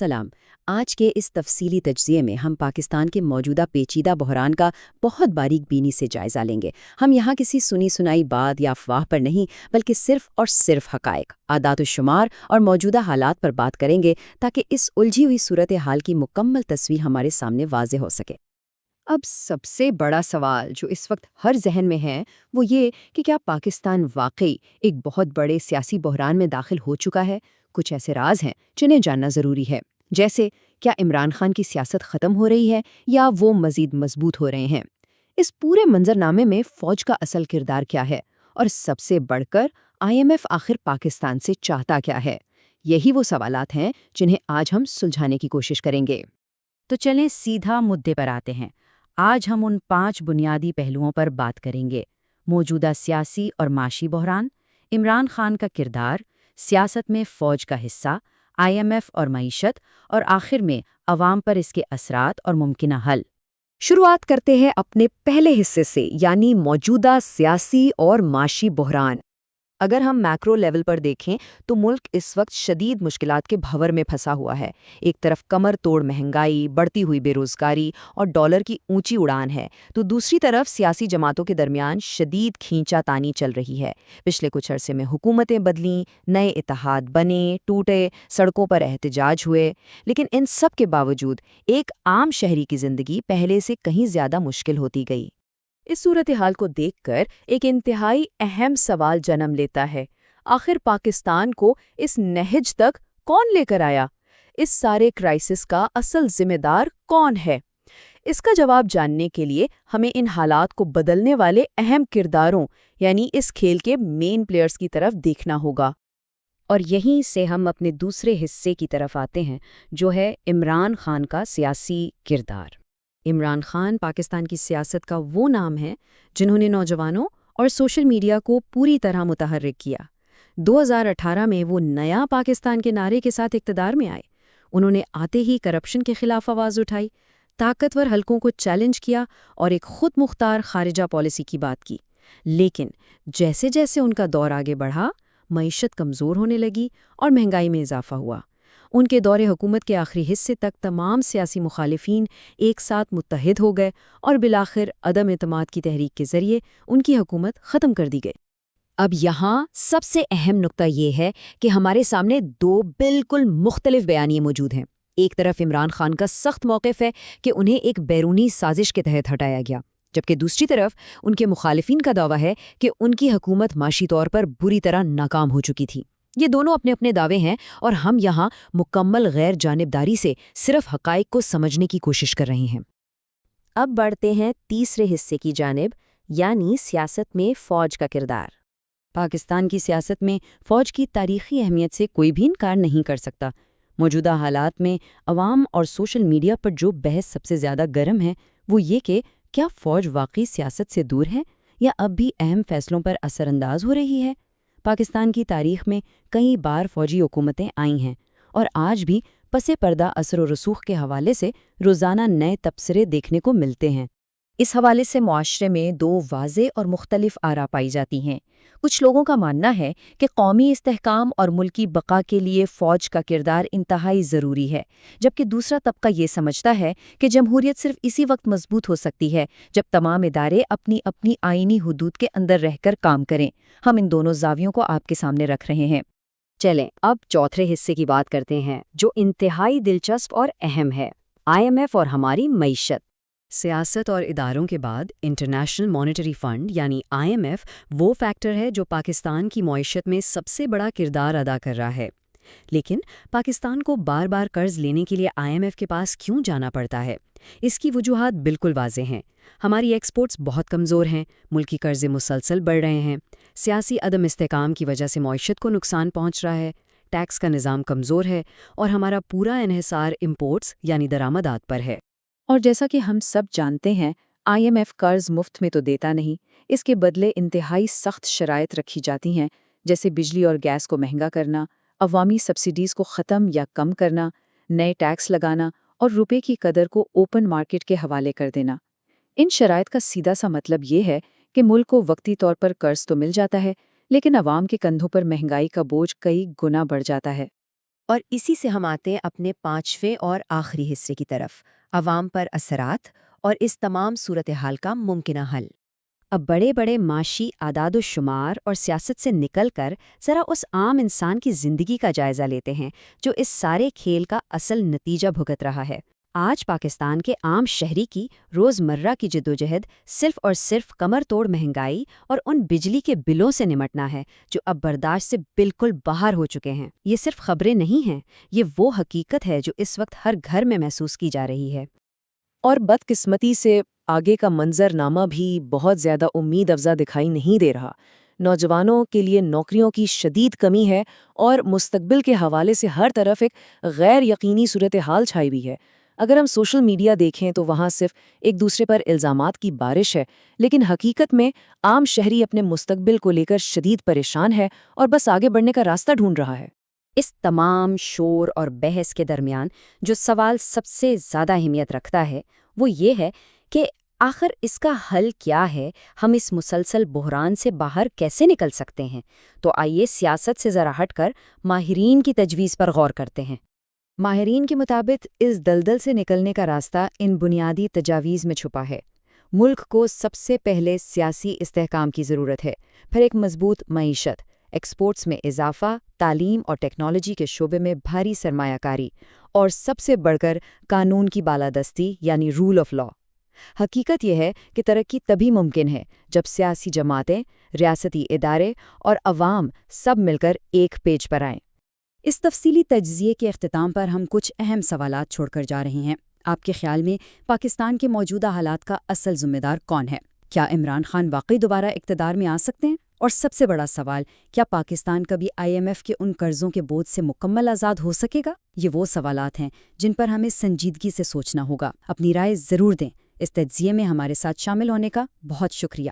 السلام۔ آج کے اس تفصیلی تجزیے میں ہم پاکستان کے موجودہ پیچیدہ بحران کا بہت باریک بینی سے جائزہ لیں گے۔ ہم یہاں کسی سنی سنائی بات یا افواہ پر نہیں بلکہ صرف اور صرف حقائق، اعداد و شمار اور موجودہ حالات پر بات کریں گے تاکہ اس الجھی ہوئی صورتحال کی مکمل تصویر ہمارے سامنے واضح ہو سکے۔ اب سب سے بڑا سوال جو اس وقت ہر ذہن میں ہے وہ یہ کہ کیا پاکستان واقعی ایک بہت بڑے سیاسی بحران میں داخل ہو چکا ہے؟ کچھ ایسے راز ہیں جنہیں جاننا ضروری ہے، جیسے کیا عمران خان کی سیاست ختم ہو رہی ہے یا وہ مزید مضبوط ہو رہے ہیں؟ اس پورے منظرنامے میں فوج کا اصل کردار کیا ہے؟ اور سب سے بڑھ کر IMF آخر پاکستان سے چاہتا کیا ہے؟ یہی وہ سوالات ہیں جنہیں آج ہم سلجھانے کی کوشش کریں گے۔ تو چلیں سیدھا مدعے پر آتے ہیں۔ آج ہم ان 5 بنیادی پہلوؤں پر بات کریں گے: موجودہ سیاسی اور معاشی بحران، عمران خان کا کردار، سیاست میں فوج کا حصہ، IMF اور معیشت، اور آخر میں عوام پر اس کے اثرات اور ممکنہ حل۔ شروعات کرتے ہیں اپنے پہلے حصے سے، یعنی موجودہ سیاسی اور معاشی بحران۔ اگر ہم میکرو لیول پر دیکھیں تو ملک اس وقت شدید مشکلات کے بھنور میں پھنسا ہوا ہے۔ ایک طرف کمر توڑ مہنگائی، بڑھتی ہوئی بے روزگاری اور ڈالر کی اونچی اڑان ہے، تو دوسری طرف سیاسی جماعتوں کے درمیان شدید کھینچا تانی چل رہی ہے۔ پچھلے کچھ عرصے میں حکومتیں بدلیں، نئے اتحاد بنے، ٹوٹے، سڑکوں پر احتجاج ہوئے، لیکن ان سب کے باوجود ایک عام شہری کی زندگی پہلے سے کہیں زیادہ مشکل ہوتی گئی۔ اس صورتحال کو دیکھ کر ایک انتہائی اہم سوال جنم لیتا ہے: آخر پاکستان کو اس نہج تک کون لے کر آیا؟ اس سارے کرائسس کا اصل ذمہ دار کون ہے؟ اس کا جواب جاننے کے لیے ہمیں ان حالات کو بدلنے والے اہم کرداروں یعنی اس کھیل کے مین پلیئرز کی طرف دیکھنا ہوگا۔ اور یہیں سے ہم اپنے دوسرے حصے کی طرف آتے ہیں، جو ہے عمران خان کا سیاسی کردار۔ عمران خان پاکستان کی سیاست کا وہ نام ہے جنہوں نے نوجوانوں اور سوشل میڈیا کو پوری طرح متحرک کیا۔ 2018 میں وہ نیا پاکستان کے نعرے کے ساتھ اقتدار میں آئے۔ انہوں نے آتے ہی کرپشن کے خلاف آواز اٹھائی، طاقتور حلقوں کو چیلنج کیا اور ایک خود مختار خارجہ پالیسی کی بات کی۔ لیکن جیسے جیسے ان کا دور آگے بڑھا، معیشت کمزور ہونے لگی اور مہنگائی میں اضافہ ہوا۔ ان کے دور حکومت کے آخری حصے تک تمام سیاسی مخالفین ایک ساتھ متحد ہو گئے اور بالآخر عدم اعتماد کی تحریک کے ذریعے ان کی حکومت ختم کر دی گئی۔ اب یہاں سب سے اہم نقطہ یہ ہے کہ ہمارے سامنے 2 بالکل مختلف بیانیے موجود ہیں۔ ایک طرف عمران خان کا سخت موقف ہے کہ انہیں ایک بیرونی سازش کے تحت ہٹایا گیا، جبکہ دوسری طرف ان کے مخالفین کا دعویٰ ہے کہ ان کی حکومت معاشی طور پر بری طرح ناکام ہو چکی تھی۔ یہ دونوں اپنے اپنے دعوے ہیں اور ہم یہاں مکمل غیر جانبداری سے صرف حقائق کو سمجھنے کی کوشش کر رہے ہیں۔ اب بڑھتے ہیں تیسرے حصے کی جانب، یعنی سیاست میں فوج کا کردار۔ پاکستان کی سیاست میں فوج کی تاریخی اہمیت سے کوئی بھی انکار نہیں کر سکتا۔ موجودہ حالات میں عوام اور سوشل میڈیا پر جو بحث سب سے زیادہ گرم ہے وہ یہ کہ کیا فوج واقعی سیاست سے دور ہے یا اب بھی اہم فیصلوں پر اثر انداز ہو رہی ہے؟ پاکستان کی تاریخ میں کئی بار فوجی حکومتیں آئی ہیں اور آج بھی پس پردہ اثر و رسوخ کے حوالے سے روزانہ نئے تبصرے دیکھنے کو ملتے ہیں۔ اس حوالے سے معاشرے میں 2 واضح اور مختلف آراء پائی جاتی ہیں۔ کچھ لوگوں کا ماننا ہے کہ قومی استحکام اور ملکی بقا کے لیے فوج کا کردار انتہائی ضروری ہے، جبکہ دوسرا طبقہ یہ سمجھتا ہے کہ جمہوریت صرف اسی وقت مضبوط ہو سکتی ہے جب تمام ادارے اپنی اپنی آئینی حدود کے اندر رہ کر کام کریں۔ ہم ان دونوں زاویوں کو آپ کے سامنے رکھ رہے ہیں۔ چلیں اب چوتھے حصے کی بات کرتے ہیں، جو انتہائی دلچسپ اور اہم ہے: IMF اور ہماری معیشت۔ سیاست اور اداروں کے بعد انٹرنیشنل مانیٹری فنڈ یعنی IMF وہ فیکٹر ہے جو پاکستان کی معیشت میں سب سے بڑا کردار ادا کر رہا ہے۔ لیکن پاکستان کو بار بار قرض لینے کے لیے IMF کے پاس کیوں جانا پڑتا ہے؟ اس کی وجوہات بالکل واضح ہیں۔ ہماری ایکسپورٹس بہت کمزور ہیں، ملکی قرضے مسلسل بڑھ رہے ہیں، سیاسی عدم استحکام کی وجہ سے معیشت کو نقصان پہنچ رہا ہے، ٹیکس کا نظام کمزور ہے اور ہمارا پورا انحصار امپورٹس یعنی درآمدات پر ہے۔ اور جیسا کہ ہم سب جانتے ہیں، IMF قرض مفت میں تو دیتا نہیں، اس کے بدلے انتہائی سخت شرائط رکھی جاتی ہیں، جیسے بجلی اور گیس کو مہنگا کرنا، عوامی سبسڈیز کو ختم یا کم کرنا، نئے ٹیکس لگانا اور روپے کی قدر کو اوپن مارکیٹ کے حوالے کر دینا۔ ان شرائط کا سیدھا سا مطلب یہ ہے کہ ملک کو وقتی طور پر قرض تو مل جاتا ہے، لیکن عوام کے کندھوں پر مہنگائی کا بوجھ کئی گنا بڑھ جاتا ہے۔ اور اسی سے ہم آتے ہیں اپنے 5ویں اور آخری حصے کی طرف، عوام پر اثرات اور اس تمام صورتحال کا ممکنہ حل۔ اب بڑے بڑے معاشی اعداد و شمار اور سیاست سے نکل کر ذرا اس عام انسان کی زندگی کا جائزہ لیتے ہیں جو اس سارے کھیل کا اصل نتیجہ بھگت رہا ہے۔ آج پاکستان کے عام شہری کی روزمرہ کی جدوجہد صرف اور صرف کمر توڑ مہنگائی اور ان بجلی کے بلوں سے نمٹنا ہے جو اب برداشت سے بالکل باہر ہو چکے ہیں۔ یہ صرف خبریں نہیں ہیں، یہ وہ حقیقت ہے جو اس وقت ہر گھر میں محسوس کی جا رہی ہے۔ اور بدقسمتی سے آگے کا منظر نامہ بھی بہت زیادہ امید افزا دکھائی نہیں دے رہا۔ نوجوانوں کے لیے نوکریوں کی شدید کمی ہے اور مستقبل کے حوالے سے ہر طرف ایک غیر یقینی صورتحال چھائی ہوئی ہے۔ اگر ہم سوشل میڈیا دیکھیں تو وہاں صرف ایک دوسرے پر الزامات کی بارش ہے، لیکن حقیقت میں عام شہری اپنے مستقبل کو لے کر شدید پریشان ہے اور بس آگے بڑھنے کا راستہ ڈھونڈ رہا ہے۔ اس تمام شور اور بحث کے درمیان جو سوال سب سے زیادہ اہمیت رکھتا ہے وہ یہ ہے کہ آخر اس کا حل کیا ہے، ہم اس مسلسل بحران سے باہر کیسے نکل سکتے ہیں؟ تو آئیے سیاست سے ذرا ہٹ کر ماہرین کی تجویز پر غور کرتے ہیں۔ ماہرین کے مطابق اس دلدل سے نکلنے کا راستہ ان بنیادی تجاویز میں چھپا ہے۔ ملک کو سب سے پہلے سیاسی استحکام کی ضرورت ہے، پھر ایک مضبوط معیشت، ایکسپورٹس میں اضافہ، تعلیم اور ٹیکنالوجی کے شعبے میں بھاری سرمایہ کاری، اور سب سے بڑھ کر قانون کی بالادستی یعنی رول آف لا۔ حقیقت یہ ہے کہ ترقی تبھی ممکن ہے جب سیاسی جماعتیں، ریاستی ادارے اور عوام سب مل کر ایک پیج پر آئیں۔ اس تفصیلی تجزیے کے اختتام پر ہم کچھ اہم سوالات چھوڑ کر جا رہے ہیں۔ آپ کے خیال میں پاکستان کے موجودہ حالات کا اصل ذمہ دار کون ہے؟ کیا عمران خان واقعی دوبارہ اقتدار میں آ سکتے ہیں؟ اور سب سے بڑا سوال، کیا پاکستان کبھی IMF کے ان قرضوں کے بوجھ سے مکمل آزاد ہو سکے گا؟ یہ وہ سوالات ہیں جن پر ہمیں سنجیدگی سے سوچنا ہوگا۔ اپنی رائے ضرور دیں۔ اس تجزیے میں ہمارے ساتھ شامل ہونے کا بہت شکریہ۔